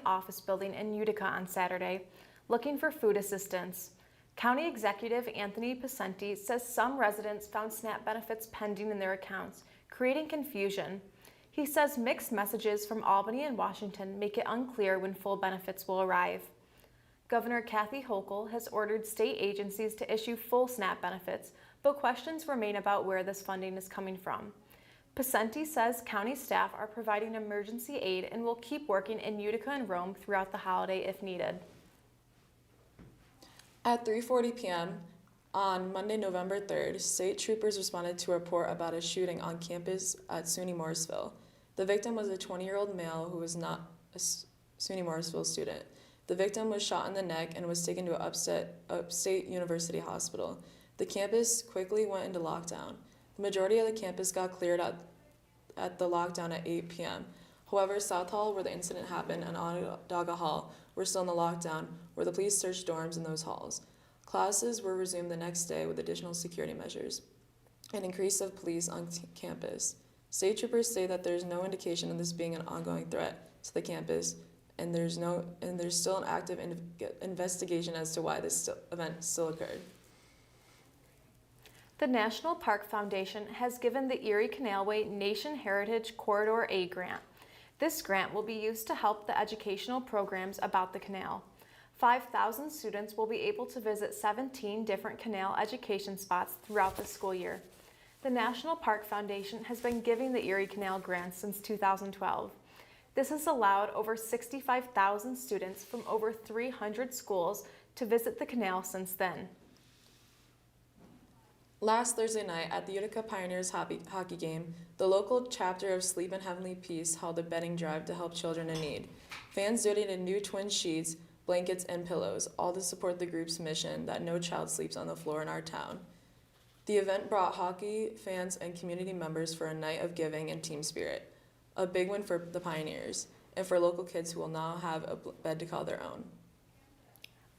office building in Utica on Saturday, looking for food assistance. County Executive Anthony Pacenti says some residents found SNAP benefits pending in their accounts, creating confusion. He says mixed messages from Albany and Washington make it unclear when full benefits will arrive. Governor Kathy Hochul has ordered state agencies to issue full SNAP benefits, but questions remain about where this funding is coming from. Pacenti says county staff are providing emergency aid and will keep working in Utica and Rome throughout the holiday if needed. At 3:40 p.m. on Monday, November 3rd, state troopers responded to a report about a shooting on campus at SUNY Morrisville. The victim was a 20-year-old male who was not a SUNY Morrisville student. The victim was shot in the neck and was taken to Upstate University Hospital. The campus quickly went into lockdown. The majority of the campus got cleared at the lockdown at 8 p.m. However, South Hall, where the incident happened, and Onondaga Hall were still in the lockdown, where the police searched dorms in those halls. Classes were resumed the next day with additional security measures, an increase of police on campus. State troopers say that there is no indication of this being an ongoing threat to the campus, and there's still an active investigation as to why this event still occurred. The National Park Foundation has given the Erie Canalway Nation Heritage Corridor A grant. This grant will be used to help the educational programs about the canal. 5,000 students will be able to visit 17 different canal education spots throughout the school year. The National Park Foundation has been giving the Erie Canal grants since 2012. This has allowed over 65,000 students from over 300 schools to visit the canal since then. Last Thursday night at the Utica Pioneers hockey game, the local chapter of Sleep in Heavenly Peace held a bedding drive to help children in need. Fans donated new twin sheets, blankets, and pillows, all to support the group's mission that no child sleeps on the floor in our town. The event brought hockey fans and community members for a night of giving and team spirit, a big win for the Pioneers, and for local kids who will now have a bed to call their own.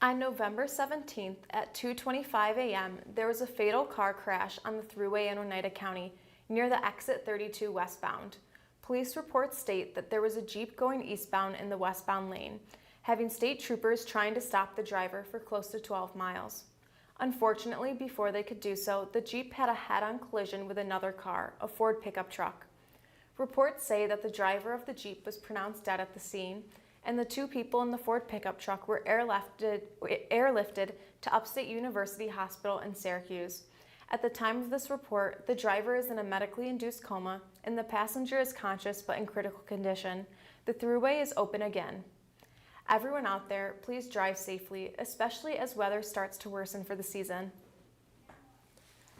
On November 17th at 2:25 a.m., there was a fatal car crash on the thruway in Oneida County near the exit 32 westbound. Police reports state that there was a Jeep going eastbound in the westbound lane, having state troopers trying to stop the driver for close to 12 miles. Unfortunately, before they could do so, the Jeep had a head-on collision with another car, a Ford pickup truck. Reports say that the driver of the Jeep was pronounced dead at the scene, and the two people in the Ford pickup truck were airlifted to Upstate University Hospital in Syracuse. At the time of this report, the driver is in a medically induced coma, and the passenger is conscious but in critical condition. The thruway is open again. Everyone out there, please drive safely, especially as weather starts to worsen for the season.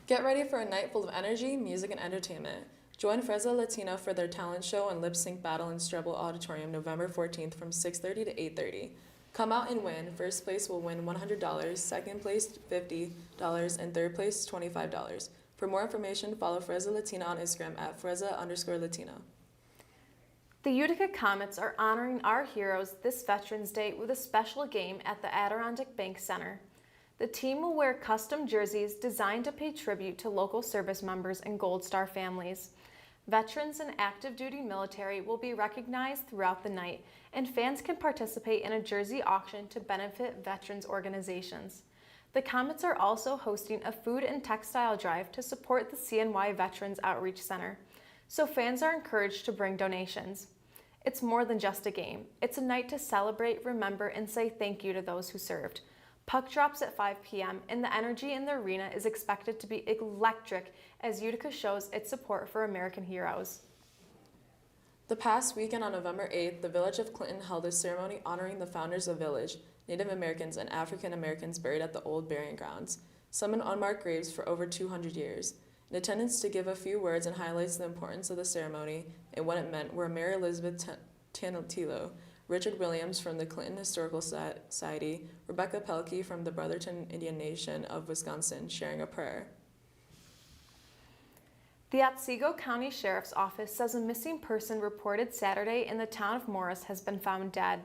Get ready for a night full of energy, music, and entertainment. Join Frezza Latina for their talent show and lip sync battle in Strebel Auditorium November 14th from 6:30 to 8:30. Come out and win. First place will win $100, second place $50, and third place $25. For more information, follow Frezza Latina on Instagram at Frezza_Latina. The Utica Comets are honoring our heroes this Veterans Day with a special game at the Adirondack Bank Center. The team will wear custom jerseys designed to pay tribute to local service members and Gold Star families. Veterans and active duty military will be recognized throughout the night, and fans can participate in a jersey auction to benefit veterans organizations. The Comets are also hosting a food and textile drive to support the CNY Veterans Outreach Center, so fans are encouraged to bring donations. It's more than just a game. It's a night to celebrate, remember, and say thank you to those who served. Puck drops at 5 p.m. and the energy in the arena is expected to be electric as Utica shows its support for American heroes. The past weekend on November 8th, the village of Clinton held a ceremony honoring the founders of the village, Native Americans and African Americans buried at the old burying grounds, some in unmarked graves for over 200 years. In attendance to give a few words and highlights the importance of the ceremony and what it meant were Mary Elizabeth Tantillo, Richard Williams from the Clinton Historical Society, Rebecca Pelkey from the Brotherton Indian Nation of Wisconsin, sharing a prayer. The Otsego County Sheriff's Office says a missing person reported Saturday in the town of Morris has been found dead.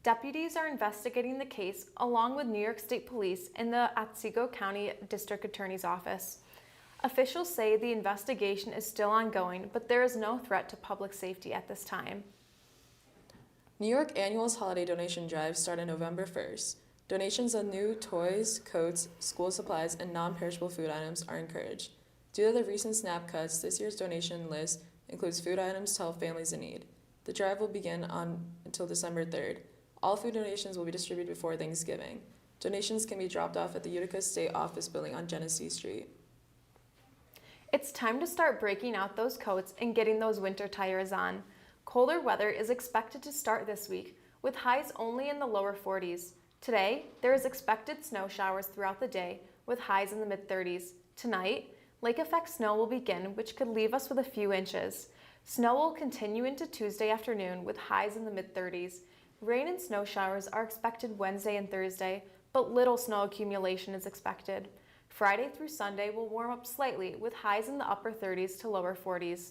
Deputies are investigating the case along with New York State Police and the Otsego County District Attorney's Office. Officials say the investigation is still ongoing, but there is no threat to public safety at this time. New York Annual's holiday donation drive started November 1st. Donations of new toys, coats, school supplies, and non-perishable food items are encouraged. Due to the recent SNAP cuts, this year's donation list includes food items to help families in need. The drive will begin until December 3rd. All food donations will be distributed before Thanksgiving. Donations can be dropped off at the Utica State Office Building on Genesee Street. It's time to start breaking out those coats and getting those winter tires on. Colder weather is expected to start this week, with highs only in the lower 40s. Today, there is expected snow showers throughout the day, with highs in the mid-30s. Tonight, lake effect snow will begin, which could leave us with a few inches. Snow will continue into Tuesday afternoon, with highs in the mid-30s. Rain and snow showers are expected Wednesday and Thursday, but little snow accumulation is expected. Friday through Sunday will warm up slightly, with highs in the upper 30s to lower 40s.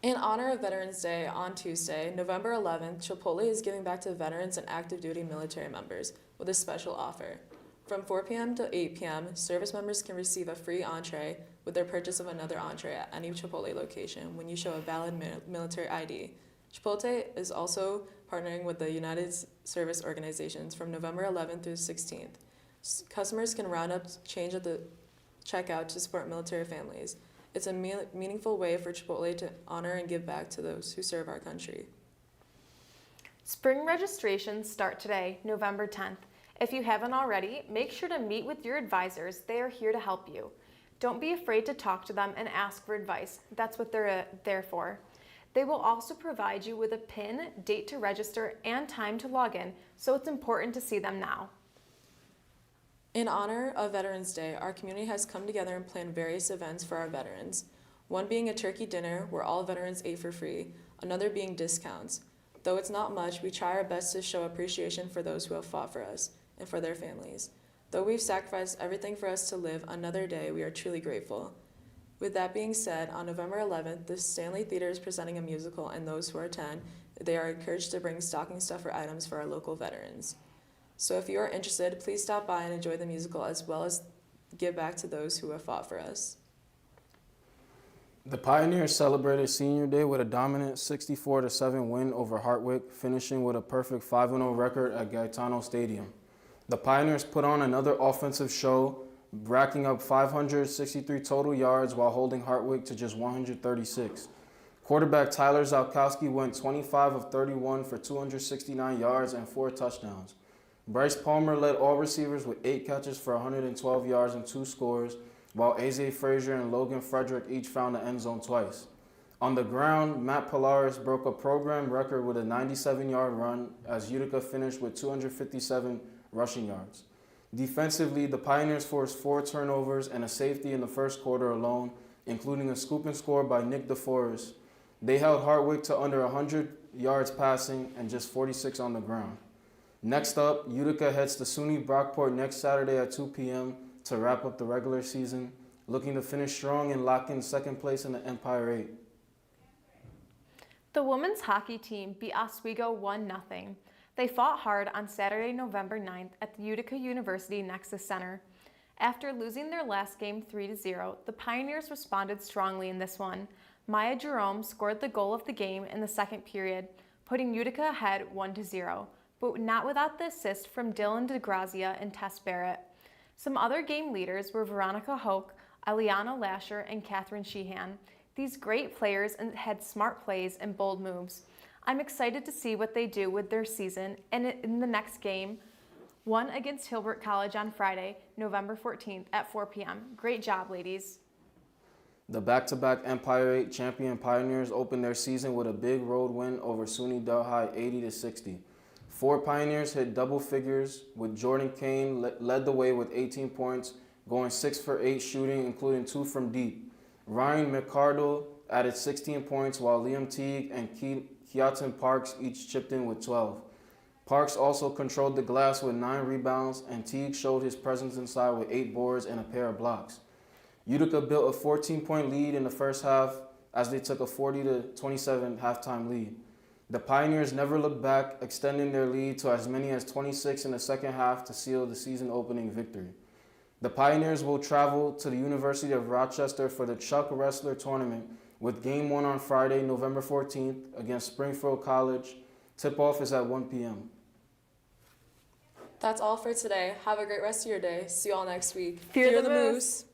In honor of Veterans Day on Tuesday, November 11th, Chipotle is giving back to veterans and active duty military members with a special offer. From 4 p.m. to 8 p.m., service members can receive a free entree with their purchase of another entree at any Chipotle location when you show a valid military ID. Chipotle is also partnering with the United Service Organizations from November 11th through 16th. Customers can round up change at the checkout to support military families. It's a meaningful way for Chipotle to honor and give back to those who serve our country. Spring registrations start today, November 10th. If you haven't already, make sure to meet with your advisors. They are here to help you. Don't be afraid to talk to them and ask for advice. That's what they're there for. They will also provide you with a PIN, date to register, and time to log in, so it's important to see them now. In honor of Veterans Day, our community has come together and planned various events for our veterans. One being a turkey dinner where all veterans ate for free, another being discounts. Though it's not much, we try our best to show appreciation for those who have fought for us and for their families. Though we've sacrificed everything for us to live another day, we are truly grateful. With that being said, on November 11th, the Stanley Theater is presenting a musical, and those who attend, they are encouraged to bring stocking stuffer items for our local veterans. So if you are interested, please stop by and enjoy the musical as well as give back to those who have fought for us. The Pioneers celebrated Senior Day with a dominant 64-7 win over Hartwick, finishing with a perfect 5-0 record at Gaetano Stadium. The Pioneers put on another offensive show, racking up 563 total yards while holding Hartwick to just 136. Quarterback Tyler Zalkowski went 25 of 31 for 269 yards and 4 touchdowns. Bryce Palmer led all receivers with 8 catches for 112 yards and 2 scores, while Aze Frazier and Logan Frederick each found the end zone twice. On the ground, Matt Pilaris broke a program record with a 97-yard run as Utica finished with 257 rushing yards. Defensively, the Pioneers forced 4 turnovers and a safety in the first quarter alone, including a scoop and score by Nick DeForest. They held Hartwick to under 100 yards passing and just 46 on the ground. Next up, Utica heads to SUNY Brockport next Saturday at 2 p.m. to wrap up the regular season, looking to finish strong and lock in second place in the Empire 8. The women's hockey team beat Oswego 1-0. They fought hard on Saturday, November 9th at the Utica University Nexus Center. After losing their last game 3-0, the Pioneers responded strongly in this one. Maya Jerome scored the goal of the game in the second period, putting Utica ahead 1-0. But not without the assist from Dylan DeGrazia and Tess Barrett. Some other game leaders were Veronica Hoke, Eliana Lasher, and Catherine Sheehan. These great players had smart plays and bold moves. I'm excited to see what they do with their season and in the next game, one against Hilbert College on Friday, November 14th at 4 p.m. Great job, ladies. The back-to-back Empire 8 champion Pioneers opened their season with a big road win over SUNY Delhi 80-60. 4 Pioneers hit double figures, with Jordan Kane led the way with 18 points, going 6 for 8 shooting, including 2 from deep. Ryan McCardle added 16 points, while Liam Teague and Keaton Parks each chipped in with 12. Parks also controlled the glass with 9 rebounds, and Teague showed his presence inside with 8 boards and a pair of blocks. Utica built a 14-point lead in the first half as they took a 40-27 halftime lead. The Pioneers never looked back, extending their lead to as many as 26 in the second half to seal the season-opening victory. The Pioneers will travel to the University of Rochester for the Chuck Wrestler Tournament with Game 1 on Friday, November 14th against Springfield College. Tip-off is at 1 p.m. That's all for today. Have a great rest of your day. See you all next week. Fear the moose.